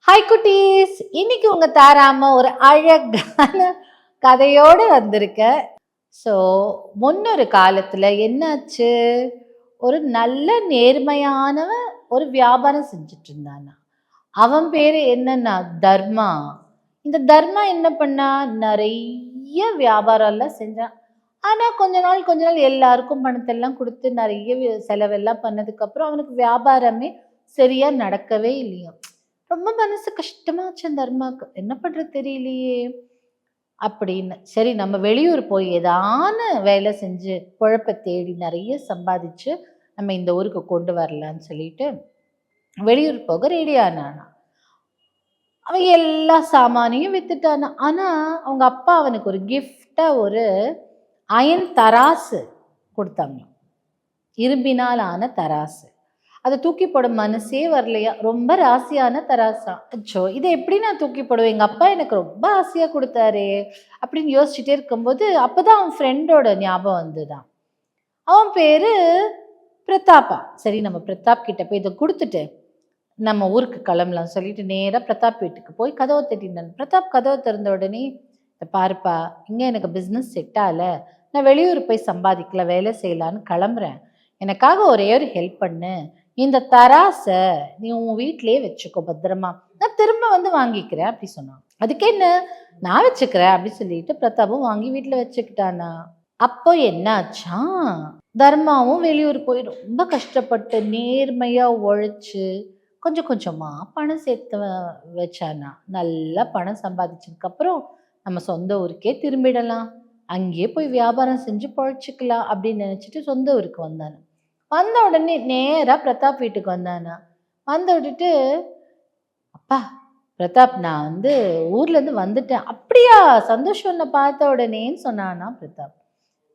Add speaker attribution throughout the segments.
Speaker 1: Hi குட்டீஸ், இன்னைக்கு உங்க தாராம ஒரு அழகான கதையோடு வந்திருக்க. ஸோ முன்னொரு காலத்துல என்னாச்சு, ஒரு நல்ல நேர்மையானவன் ஒரு வியாபாரம் செஞ்சுட்டு இருந்தானா. அவன் பேரு என்னன்னா தர்மா. இந்த தர்மா என்ன பண்ணா, நிறைய வியாபாரம் எல்லாம் செஞ்சான். ஆனா கொஞ்ச நாள் எல்லாருக்கும் பணத்தெல்லாம் கொடுத்து நிறைய செலவெல்லாம் பண்ணதுக்கு அப்புறம் அவனுக்கு வியாபாரமே சரியா நடக்கவே இல்லையாம். ரொம்ப மனசு கஷ்டமாச்சு அந்த தர்மாக்கு. என்ன பண்றது தெரியலையே அப்படின்னு. சரி, நம்ம வெளியூர் போய் ஏதான வேலை செஞ்சு பொழப்ப தேடி நிறைய சம்பாதிச்சு நம்ம இந்த ஊருக்கு கொண்டு வரலான்னு சொல்லிட்டு வெளியூர் போக ரெடி ஆனானா. அவன் எல்லா சாமானையும் வித்துட்டானா. ஆனா அவங்க அப்பா அவனுக்கு ஒரு கிஃப்டா ஒரு அயன் தராசு கொடுத்தாங்க. இரும்பினால் ஆன தராசு. அதை தூக்கி போட மனசே வரலையா. ரொம்ப ராசியான தராசா. அச்சோ, இதை எப்படி நான் தூக்கி போடுவேன், எங்க அப்பா எனக்கு ரொம்ப ஆசையா கொடுத்தாரு அப்படின்னு யோசிச்சுட்டே இருக்கும்போது அப்பதான் அவன் ஃப்ரெண்டோட ஞாபகம் வந்துதான். அவன் பேரு பிரதாப்பா. சரி, நம்ம பிரதாப் கிட்ட போய் இதை கொடுத்துட்டு நம்ம ஊருக்கு கிளம்பலாம் சொல்லிட்டு நேரா பிரதாப் வீட்டுக்கு போய் கதவை தட்டினான். பிரதாப் கதவை திறந்த உடனே, பாருப்பா, இங்க எனக்கு பிசினஸ் செட் ஆகல, நான் வெளியூர் போய் சம்பாதிக்கல, வேலை செய்யலான்னு கிளம்புறேன், எனக்காக ஒரே ஒரு ஹெல்ப் பண்ணு, இந்த தராசை நீ உன் வீட்டிலேயே வச்சுக்கோ பத்திரமா, நான் திரும்ப வந்து வாங்கிக்கிறேன் அப்படி சொன்னான். அதுக்கு என்ன, நான் வச்சுக்கிறேன் அப்படி சொல்லிட்டு பிரதாப்பும் வாங்கி வீட்டில் வச்சுக்கிட்டானா. அப்போ என்னாச்சா, தர்மாவும் வெளியூர் போய் ரொம்ப கஷ்டப்பட்டு நேர்மையா உழைச்சு கொஞ்சம் கொஞ்சமா பணம் சேர்த்து வச்சானா. நல்லா பணம் சம்பாதிச்சதுக்கு அப்புறம் நம்ம சொந்த ஊருக்கே திரும்பிடலாம், அங்கேயே போய் வியாபாரம் செஞ்சு பொழைச்சிக்கலாம் அப்படின்னு நினைச்சிட்டு சொந்த ஊருக்கு வந்தானா. வந்த உடனே நேரா பிரதாப் வீட்டுக்கு வந்தானா. வந்து விட்டுட்டு, அப்பா பிரதாப், நான் வந்து ஊர்ல இருந்து வந்துட்டேன். அப்படியா, சந்தோஷம் உன்னை பார்த்த உடனேன்னு சொன்னானா பிரதாப்.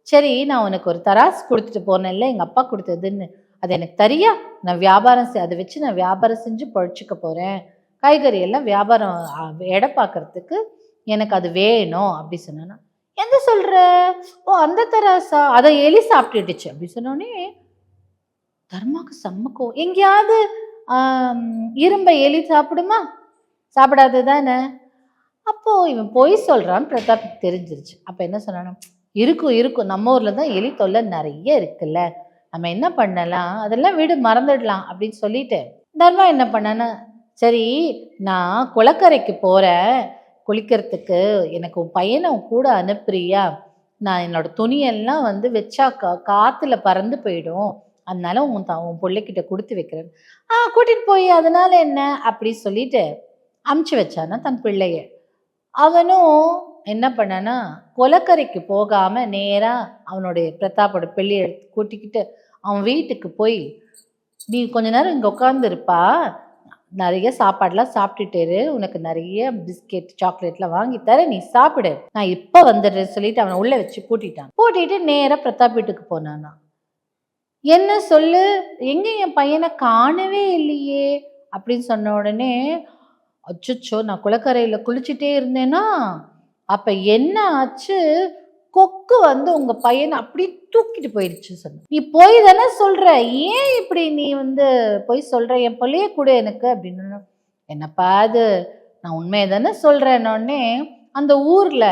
Speaker 1: சரி, நான் உனக்கு ஒரு தராசு கொடுத்துட்டு போனேன்ல, எங்க அப்பா கொடுத்ததுன்னு, அது எனக்கு தரியா, நான் வியாபாரம் அதை வச்சு நான் வியாபாரம் செஞ்சு பொழைச்சிக்க போறேன், காய்கறி எல்லாம் வியாபாரம் எடை பார்க்கறதுக்கு எனக்கு அது வேணும் அப்படி சொன்னானா. எந்த சொல்ற, ஓ அந்த தராசா, அதை எலி சாப்பிட்டுடுச்சு அப்படி சொன்னோடனே தர்மாக்கு செம்மக்கோ. எங்கேயாவது இரும்பை எலி சாப்பிடுமா, சாப்பிடாது தானே. அப்போ இவன் பொய் சொல்றான்னு பிரதாப்புக்கு தெரிஞ்சிருச்சு. அப்ப என்ன சொன்னானோ, இருக்கும் இருக்கும், நம்ம ஊர்ல தான் எலி தொல்லை நிறைய இருக்குல்ல, நம்ம என்ன பண்ணலாம், அதெல்லாம் வீடு மறந்துடலாம் அப்படின்னு சொல்லிட்டு தர்மா என்ன பண்ணானா, சரி நான் குளக்கரைக்கு போறேன் குளிக்கிறதுக்கு, எனக்கு உன் பையனை கூட அனுப்புறியா, நான் என்னோட துணியெல்லாம் வந்து வச்சா காத்துல பறந்து போயிடும், அதனால உன் பிள்ளைகிட்ட கொடுத்து வைக்கிறேன். கூட்டிட்டு போய் அதனால என்ன அப்படி சொல்லிட்டு அமுச்சு வச்சானா தன் பிள்ளைய. அவனும் என்ன பண்ணானா, கொலக்கரைக்கு போகாம நேரா அவனுடைய பிரதாப்போட பிள்ளைய கூட்டிக்கிட்டு அவன் வீட்டுக்கு போய், நீ கொஞ்ச நேரம் இங்க உட்கார்ந்து இருப்பா, நிறைய சாப்பாடுலாம் சாப்பிட்டுட்டு உனக்கு நிறைய பிஸ்கெட் சாக்லேட்லாம் வாங்கி தர, நீ சாப்பிடு, நான் இப்ப வந்துடுறேன் சொல்லிட்டு அவனை உள்ள வச்சு கூட்டிட்டு நேரா பிரதாப் வீட்டுக்கு போனானா. என்ன சொல்லு, எங்க என் பையனை காணவே இல்லையே அப்படின்னு சொன்ன உடனே, அச்சோ, நான் குளக்கரையில குளிச்சுட்டே இருந்தேனா, அப்ப என்ன ஆச்சு, கொக்கு வந்து உங்க பையனை அப்படி தூக்கிட்டு போயிடுச்சு சொன்ன. நீ போய் தானே சொல்ற, ஏன் இப்படி நீ வந்து போய் சொல்ற, என் பிள்ளைய கூட எனக்கு அப்படின்னு. என்னப்பா அது, நான் உண்மையை தானே சொல்றேன்னொடனே, அந்த ஊர்ல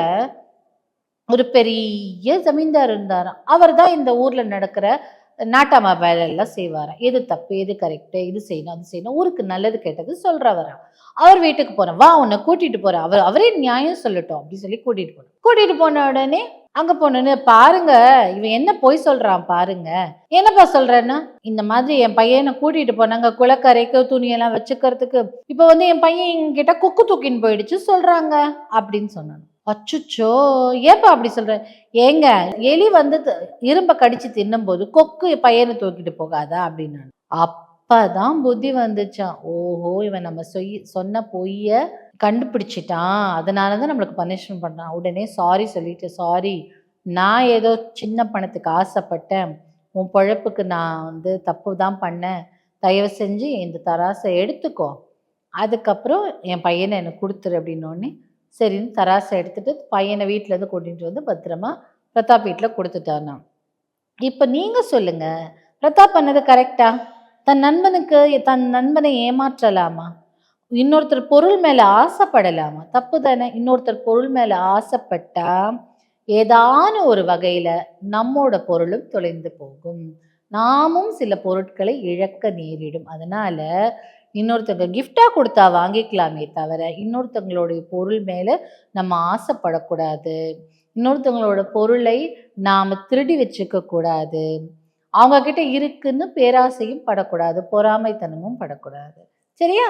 Speaker 1: ஒரு பெரிய ஜமீன்தார் இருந்தாராம். அவர் தான் இந்த ஊர்ல நடக்கிற நாட்டாமா வேலை எல்லாம் செய்வாராம். எது தப்பு எது கரெக்டு, இது செய்யணும் அது செய்யணும், ஊருக்கு நல்லது கெட்டது சொல்றவராம். அவர் வீட்டுக்கு போறேன், வா உன்னை கூட்டிட்டு போறேன், அவரே நியாயம் சொல்லட்டும் அப்படி சொல்லி கூட்டிட்டு போன உடனே அங்க போனோன்னு, பாருங்க இவன் என்ன பொய் சொல்றான் பாருங்க. என்னப்பா சொல்றேன்னா, இந்த மாதிரி என் பையனை கூட்டிட்டு போனாங்க குளக்கரைக்கு துணியெல்லாம் வச்சுக்கிறதுக்கு, இப்ப வந்து என் பையன் என்கிட்ட கொக்கு தூக்கின்னு போயிடுச்சு சொல்றாங்க அப்படின்னு சொன்னாங்க. அச்சுச்சோ, ஏப்பா அப்படி சொல்ற, ஏங்க எலி வந்து இரும்ப கடிச்சு தின்னும் போது கொக்கு பையனை தூக்கிட்டு போகாதா அப்படின்னு. அப்பதான் புத்தி வந்துச்சான், ஓஹோ இவன் நம்ம சொன்ன பொய்ய கண்டுபிடிச்சிட்டான், அதனாலதான் நம்மளுக்கு பனிஷ்மெண்ட் பண்ணான். உடனே சாரி சொல்லிட்டு, சாரி, நான் ஏதோ சின்ன பணத்துக்கு ஆசைப்பட்டேன், உன் பொழப்புக்கு நான் வந்து தப்பு தான் பண்ணேன், தயவு செஞ்சு இந்த தராசை எடுத்துக்கோ, அதுக்கப்புறம் என் பையனை எனக்கு கொடுத்துரு அப்படின்னோடனே சரின்னு தராசை எடுத்துட்டு பையனை வீட்டுல இருந்து கூட்டிட்டு வந்து பத்திரமா பிரதாப் வீட்டுல கொடுத்துட்டானா. இப்ப நீங்க சொல்லுங்க, பிரதாப் பண்ணது கரெக்டா? தன் நண்பனை ஏமாற்றலாமா? இன்னொருத்தர் பொருள் மேல ஆசைப்படலாமா? தப்பு தானே? இன்னொருத்தர் பொருள் மேல ஆசைப்பட்டா, ஏதான ஒரு வகையில நம்மோட பொருளும் தொலைந்து போகும். நாமும் சில பொருட்களை இழக்க நேரிடும். அதனால இன்னொருத்தங்க கிஃப்ட்டா குடுத்தா வாங்கிக்கலாமே தவிர, இன்னொருத்தவங்களுடைய பொருள் மேல நம்ம ஆசைப்படக்கூடாது. இன்னொருத்தவங்களோட பொருளை நாம திருடி வச்சுக்க கூடாது. அவங்க கிட்ட இருக்குன்னு பேராசையும் படக்கூடாது. பொறாமைத்தனமும் படக்கூடாது. சரியா?